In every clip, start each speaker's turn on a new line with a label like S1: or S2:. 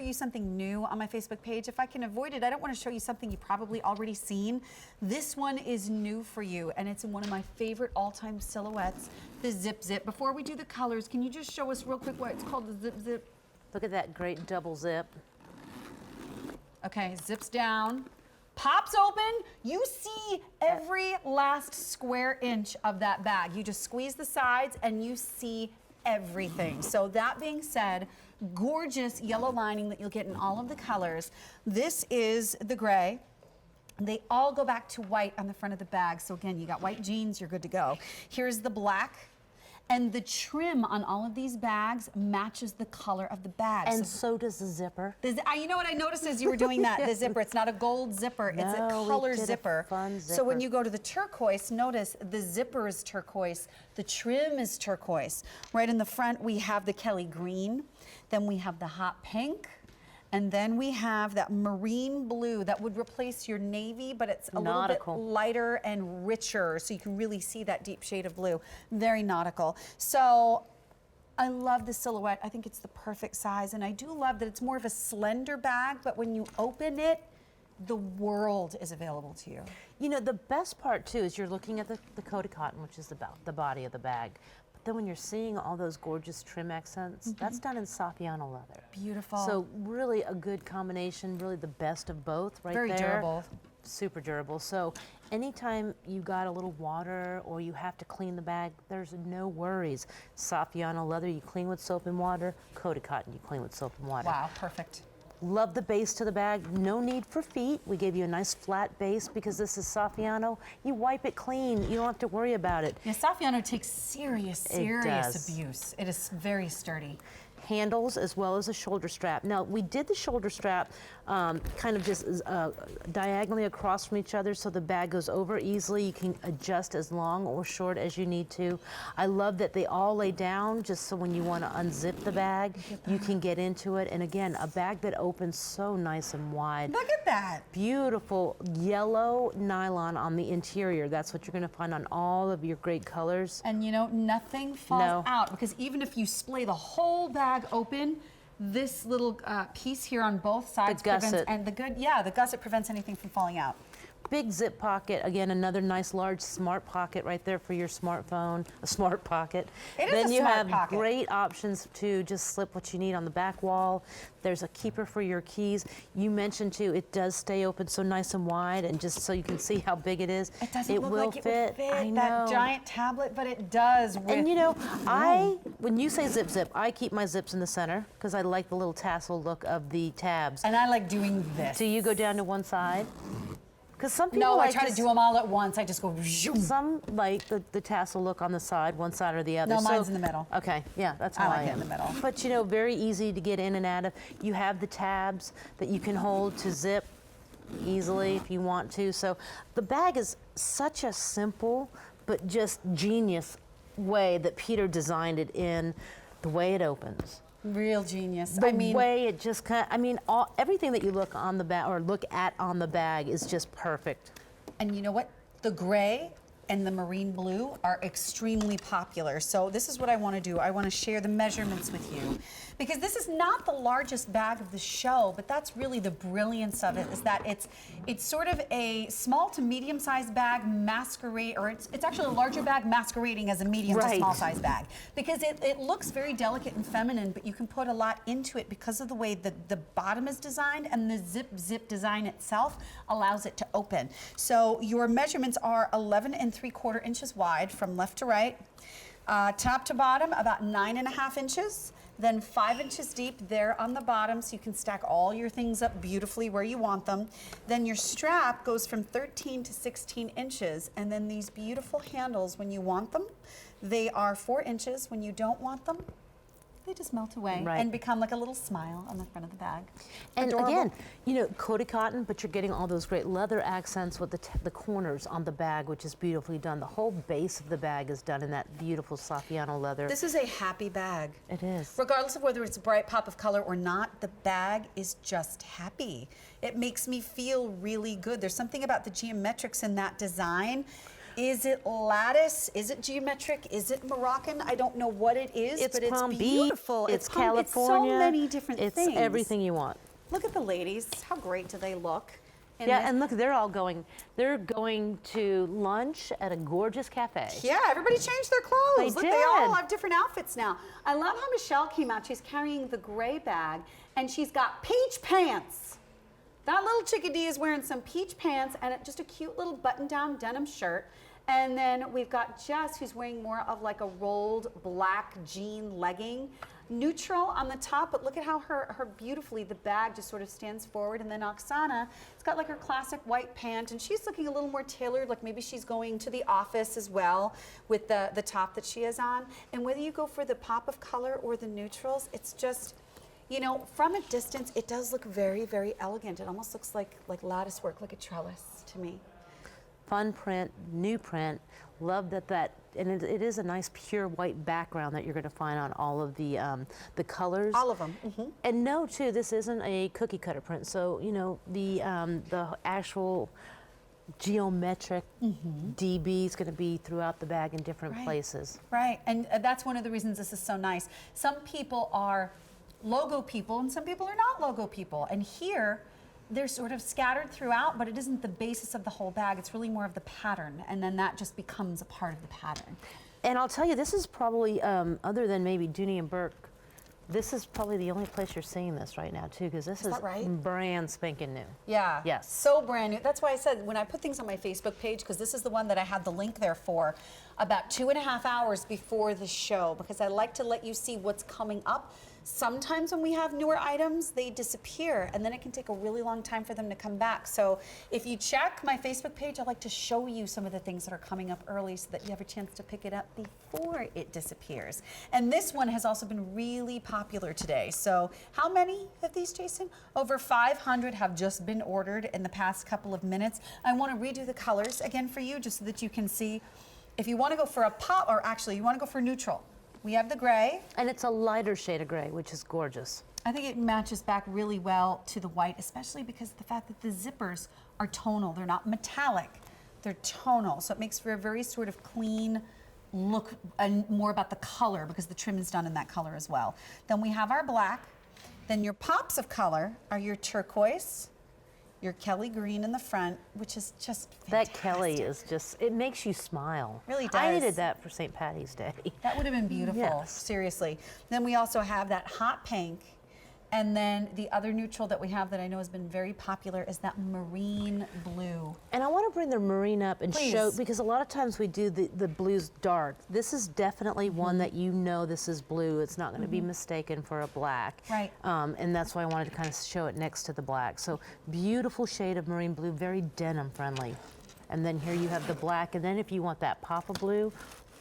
S1: you something new on my Facebook page. If I can avoid it, I don't want to show you something you've probably already seen. This one is new for you, and it's in one of my favorite all-time silhouettes, the Zip Zip. Before we do the colors, can you just show us real quick why it's called the Zip Zip?
S2: Look at that great double zip.
S1: Okay, zips down, pops open. You see every last square inch of that bag. You just squeeze the sides and you see everything. So that being said, gorgeous yellow lining that you'll get in all of the colors. This is the gray. They all go back to white on the front of the bag. So again, you got white jeans, you're good to go. Here's the black. And the trim on all of these bags matches the color of the bag.
S2: And so does the zipper.
S1: You know what I noticed as you were doing that, the zipper, it's not a gold zipper, it's a color zipper.
S2: Fun zipper.
S1: So when you go to the turquoise, notice the zipper is turquoise, the trim is turquoise. Right in the front, we have the Kelly green, then we have the hot pink, and then we have that marine blue that would replace your navy, but it's a
S2: nautical.
S1: little bit lighter and richer, so you can really see that deep shade of blue. Very nautical. So I love the silhouette. I think it's the perfect size, and I do love that it's more of a slender bag, but when you open it, the world is available to you.
S2: You know, the best part too is you're looking at the coated cotton, which is the body of the bag. Then when you're seeing all those gorgeous trim accents, that's done in Saffiano leather.
S1: Beautiful.
S2: So really a good combination, really the best of both right there.
S1: Very durable.
S2: Super durable. So anytime you got a little water or you have to clean the bag, there's no worries. Saffiano leather, you clean with soap and water. Coated cotton, you clean with soap and water.
S1: Wow, perfect.
S2: Love the base to the bag. No need for feet. We gave you a nice flat base because this is Saffiano. You wipe it clean. You don't have to worry about it.
S1: Yeah, Saffiano takes serious abuse. It is very sturdy.
S2: Handles as well as a shoulder strap. Now we did the shoulder strap kind of just diagonally across from each other so the bag goes over easily. You can adjust as long or short as you need to. I love that they all lay down just so when you want to unzip the bag, you can get into it. And again, a bag that opens so nice and wide.
S1: Look at that.
S2: Beautiful yellow nylon on the interior. That's what you're going to find on all of your great colors.
S1: And you know, nothing falls out because even if you splay the whole bag open, this little piece here on both sides prevents, and the gusset prevents anything from falling out.
S2: Big zip pocket, again, another nice large smart pocket right there for your smartphone, a smart pocket.
S1: It is
S2: then
S1: a
S2: you
S1: smart
S2: have
S1: pocket.
S2: Great options to just slip what you need on the back wall. There's a keeper for your keys. You mentioned too, it does stay open so nice and wide, and just so you can see how big it is.
S1: It doesn't look like it would fit
S2: I know.
S1: that giant tablet, but it does.
S2: And you know, when you say zip zip, I keep my zips in the center because I like the little tassel look of the tabs.
S1: And I like doing this.
S2: Do you go down to one side? Because some people
S1: No,
S2: like
S1: I try to do them all at once. I just go zoom.
S2: Some like the tassel look on the side, one side or the other.
S1: No, mine's in the middle.
S2: Okay, yeah, that's how
S1: I like
S2: I
S1: it
S2: am.
S1: in the middle.
S2: But you know, very easy to get in and out of. You have the tabs that you can hold to zip easily if you want to. So the bag is such a simple but just genius way that Peter designed it in the way it opens.
S1: Real genius.
S2: The way it just kind of, everything that you look on the bag or look at on the bag is just perfect.
S1: And you know what? The gray and the marine blue are extremely popular. So this is what I want to do. I want to share the measurements with you because this is not the largest bag of the show, but that's really the brilliance of it, is that it's sort of a small to medium-sized bag or it's actually a larger bag masquerading as a medium to small-sized bag because it looks very delicate and feminine, but you can put a lot into it because of the way the bottom is designed, and the zip design itself allows it to open. So your measurements are 11 3/4 inches wide from left to right, top to bottom about 9.5 inches, then 5 inches deep there on the bottom so you can stack all your things up beautifully where you want them. Then your strap goes from 13 to 16 inches, and then these beautiful handles, when you want them, they are 4 inches. When you don't want them, they just melt away and become like a little smile on the front of the bag.
S2: And
S1: Adorable.
S2: again, you know, coated cotton, but you're getting all those great leather accents with the corners on the bag, which is beautifully done. The whole base of the bag is done in that beautiful Saffiano leather.
S1: This is a happy bag.
S2: It is.
S1: Regardless of whether it's a bright pop of color or not, the bag is just happy. It makes me feel really good. There's something about the geometrics in that design Is it lattice? Is it geometric? Is it Moroccan? I don't know what it is,
S2: It's
S1: but
S2: Palm
S1: it's
S2: Beach,
S1: beautiful.
S2: it's
S1: California. It's so many different things.
S2: It's everything you want.
S1: Look at the ladies. How great do they look?
S2: Yeah, and look, they're going to lunch at a gorgeous cafe.
S1: Yeah, everybody changed their clothes.
S2: They
S1: Look, they all
S2: did.
S1: have different outfits now. I love how Michelle came out. She's carrying the gray bag, and she's got peach pants. That little chickadee is wearing some peach pants and just a cute little button-down denim shirt. And then we've got Jess, who's wearing more of like a rolled black jean legging. Neutral on the top, but look at how her beautifully, the bag just sort of stands forward. And then Oksana, it's got like her classic white pant, and she's looking a little more tailored, like maybe she's going to the office as well with the top that she has on. And whether you go for the pop of color or the neutrals, it's just, you know, from a distance, it does look very, very elegant. It almost looks like lattice work, like a trellis to me.
S2: Fun print, new print. Love that, and it is a nice pure white background that you're going to find on all of the colors.
S1: All of them. Mm-hmm.
S2: And no, too, this isn't a cookie cutter print. So you know the actual geometric DB is going to be throughout the bag in different places.
S1: Right, and that's one of the reasons this is so nice. Some people are logo people, and some people are not logo people. And here, they're sort of scattered throughout, but it isn't the basis of the whole bag. It's really more of the pattern, and then that just becomes a part of the pattern.
S2: And I'll tell you, this is probably, other than maybe Dooney and Bourke, this is probably the only place you're seeing this right now, too, because this is brand spanking new.
S1: Yeah.
S2: Yes.
S1: So brand new. That's why I said when I put things on my Facebook page, because this is the one that I had the link there for, about 2.5 hours before the show, because I like to let you see what's coming up. Sometimes when we have newer items, they disappear, and then it can take a really long time for them to come back. So if you check my Facebook page, I like to show you some of the things that are coming up early so that you have a chance to pick it up before it disappears. And this one has also been really popular today. So how many of these, Jason? Over 500 have just been ordered in the past couple of minutes. I want to redo the colors again for you just so that you can see. If you want to go for a pop, or actually you want to go for neutral, we have the gray.
S2: And it's a lighter shade of gray, which is gorgeous.
S1: I think it matches back really well to the white, especially because of the fact that the zippers are tonal. They're not metallic, they're tonal. So it makes for a very sort of clean look, and more about the color because the trim is done in that color as well. Then we have our black. Then your pops of color are your turquoise, your Kelly green in the front, which is just fantastic.
S2: That Kelly is just, it makes you smile.
S1: Really does.
S2: I needed that for St. Patty's Day.
S1: That would have been beautiful,
S2: Yes.
S1: seriously. Then we also have that hot pink. And then the other neutral that we have that I know has been very popular is that marine blue.
S2: And I want to bring the marine up and
S1: Please.
S2: show, because a lot of times we do the blues dark. This is definitely one that you know this is blue. It's not going to be mistaken for a black.
S1: Right.
S2: And that's why I wanted to kind of show it next to the black. So beautiful shade of marine blue, very denim friendly. And then here you have the black. And then if you want that pop of blue,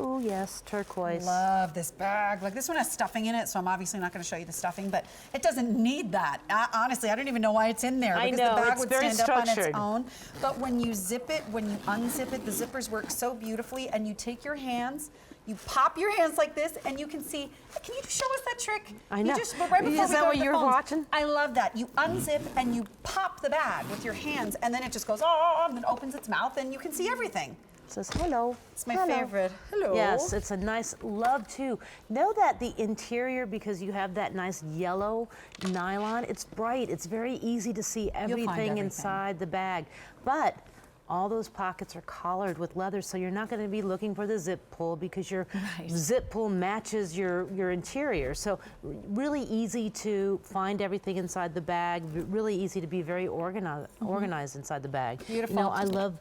S2: oh yes, turquoise.
S1: Love this bag. Like this one has stuffing in it, so I'm obviously not going to show you the stuffing, but it doesn't need that. Honestly, I don't even know why it's in there.
S2: I
S1: Because
S2: know,
S1: the bag
S2: it's
S1: would
S2: very
S1: stand up on
S2: structured.
S1: its own. But when you zip it, when you unzip it, the zippers work so beautifully, and you take your hands, you pop your hands like this, and you can see. Can you show us that trick?
S2: I know.
S1: You just, but right before
S2: Is
S1: we
S2: that
S1: go
S2: what
S1: to the
S2: you're
S1: phones,
S2: watching?
S1: I love that. You unzip and you pop the bag with your hands, and then it just goes, oh, and then opens its mouth, and you can see everything.
S2: It says hello.
S1: It's my
S2: Hello.
S1: favorite. Hello.
S2: Yes, it's a nice love too. Know that the interior, because you have that nice yellow nylon, it's bright. It's very easy to see everything inside the bag. But all those pockets are collared with leather, so you're not going to be looking for the zip pull because your zip pull matches your interior. So really easy to find everything inside the bag. Really easy to be very organized inside the bag.
S1: Beautiful.
S2: You know, I love.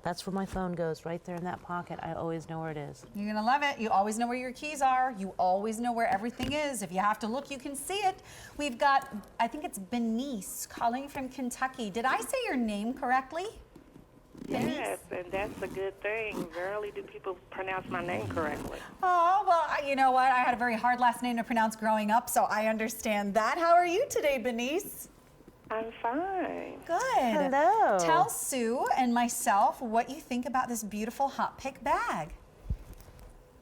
S2: That's where my phone goes, right there in that pocket. I always know where it is.
S1: You're gonna love it. You always know where your keys are. You always know where everything is. If you have to look, you can see it. We've got, I think it's Benice calling from Kentucky. Did I say your name correctly?
S3: Yes, and that's a good thing. Rarely do people pronounce my name correctly.
S1: Oh, well, you know what? I had a very hard last name to pronounce growing up, so I understand that. How are you today, Benice?
S3: I'm fine.
S1: Good.
S2: Hello.
S1: Tell Sue and myself what you think about this beautiful hot pick bag.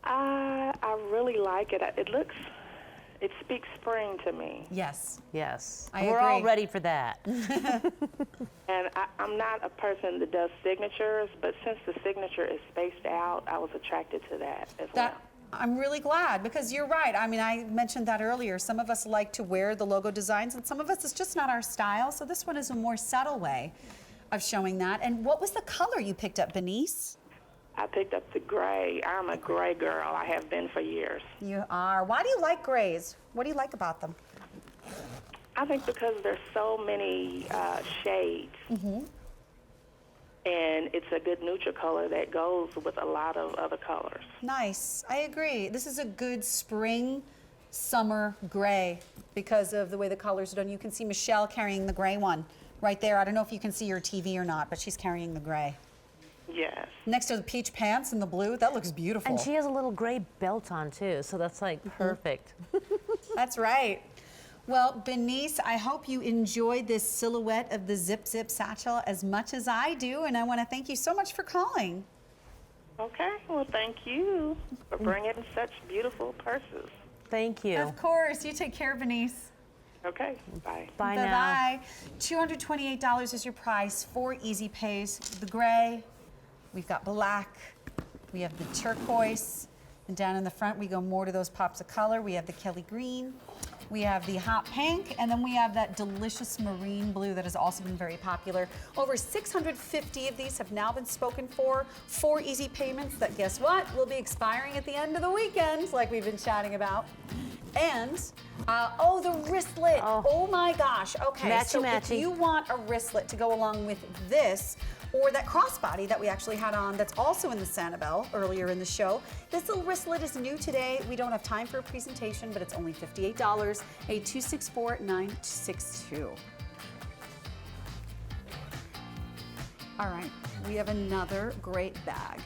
S3: I really like it. It looks It speaks spring to me.
S1: Yes.
S2: Yes.
S1: I
S2: We're all
S1: agree.
S2: ready for that.
S3: And I'm not a person that does signatures, but since the signature is spaced out, I was attracted to that as well.
S1: I'm really glad, because you're right. I mean, I mentioned that earlier. Some of us like to wear the logo designs, and some of us, it's just not our style. So this one is a more subtle way of showing that. And what was the color you picked up, Benice?
S3: I picked up the gray. I'm a gray girl. I have been for years.
S1: You are. Why do you like grays? What do you like about them?
S3: I think because there's so many shades. And it's a good neutral color that goes with a lot of other colors.
S1: Nice. I agree. This is a good spring, summer gray because of the way the colors are done. You can see Michelle carrying the gray one right there. I don't know if you can see your TV or not, but she's carrying the gray.
S3: Yes.
S1: Next to the peach pants and the blue, that looks beautiful.
S2: And she has a little gray belt on too, so that's like perfect.
S1: That's right. Well, Benice, I hope you enjoyed this silhouette of the Zip Zip satchel as much as I do, and I want to thank you so much for calling.
S3: Okay. Well, thank you for bringing such beautiful purses.
S2: Thank you.
S1: Of course. You take care, Benice.
S3: Okay. Bye.
S2: Bye now.
S1: Bye-bye. $228 is your price, 4 easy pays. The gray, we've got black, we have the turquoise, and down in the front we go more to those pops of color. We have the Kelly green, we have the hot pink, and then we have that delicious marine blue that has also been very popular. Over 650 of these have now been spoken for. 4 easy payments that, guess what, will be expiring at the end of the weekend, like we've been chatting about. And, oh, the wristlet. Oh my gosh. Okay, so if you want a wristlet to go along with this, or that crossbody that we actually had on that's also in the Sanibel earlier in the show, this little wristlet is new today. We don't have time for a presentation, but it's only $58, 8264-962. All right, we have another great bag.